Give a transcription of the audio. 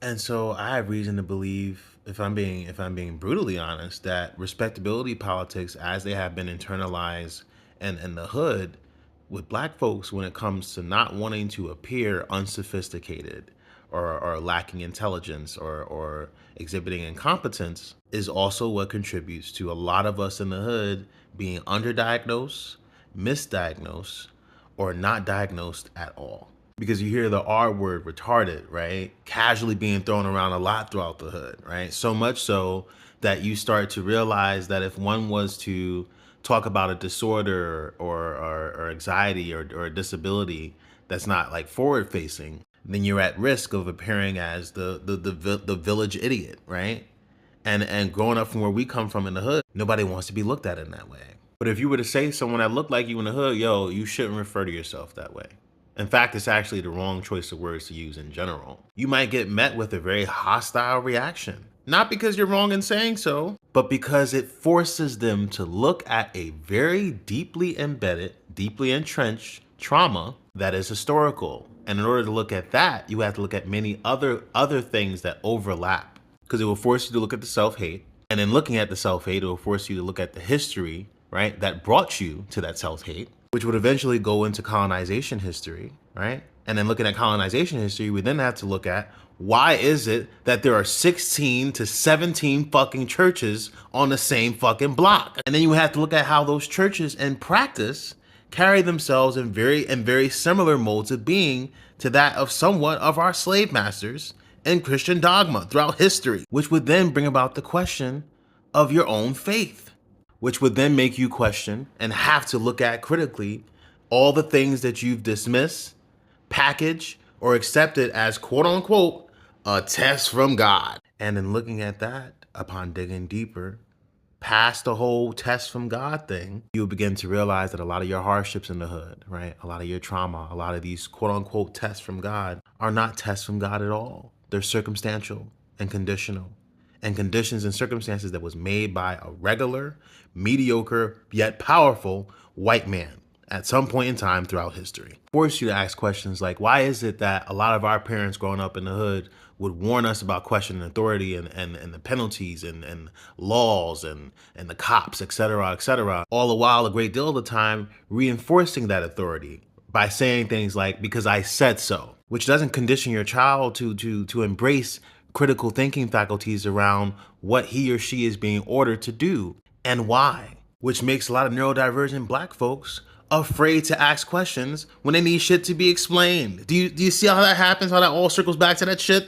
And so I have reason to believe, if I'm being brutally honest, that respectability politics, as they have been internalized and in the hood with black folks, when it comes to not wanting to appear unsophisticated or lacking intelligence or exhibiting incompetence, is also what contributes to a lot of us in the hood being underdiagnosed, misdiagnosed, or not diagnosed at all. Because you hear the R word, retarded, right? Casually being thrown around a lot throughout the hood, right? So much so that you start to realize that if one was to talk about a disorder or anxiety or a disability that's not like forward facing, then you're at risk of appearing as the village idiot, right? And growing up from where we come from in the hood, nobody wants to be looked at in that way. But if you were to say someone that looked like you in the hood, yo, you shouldn't refer to yourself that way. In fact, it's actually the wrong choice of words to use in general. You might get met with a very hostile reaction. Not because you're wrong in saying so, but because it forces them to look at a very deeply embedded, deeply entrenched trauma that is historical. And in order to look at that, you have to look at many other things that overlap, because it will force you to look at the self-hate. And in looking at the self-hate, it will force you to look at the history, right, that brought you to that self-hate, which would eventually go into colonization history, right? And then looking at colonization history, we then have to look at why is it that there are 16 to 17 fucking churches on the same fucking block? And then you have to look at how those churches in practice carry themselves in very similar modes of being to that of somewhat of our slave masters and Christian dogma throughout history, which would then bring about the question of your own faith, which would then make you question and have to look at critically all the things that you've dismissed, packaged, or accepted as quote unquote a test from God. And in looking at that, upon digging deeper, past the whole test from God thing, you'll begin to realize that a lot of your hardships in the hood, right? A lot of your trauma, a lot of these quote unquote tests from God are not tests from God at all. They're circumstantial and conditional, and conditions and circumstances that was made by a regular, mediocre, yet powerful white man at some point in time throughout history. Force you to ask questions like, why is it that a lot of our parents growing up in the hood would warn us about questioning authority and the penalties and laws and the cops, et cetera, all the while a great deal of the time reinforcing that authority by saying things like, because I said so, which doesn't condition your child to embrace critical thinking faculties around what he or she is being ordered to do and why, which makes a lot of neurodivergent black folks afraid to ask questions when they need shit to be explained. Do you see how that happens? How that all circles back to that shit?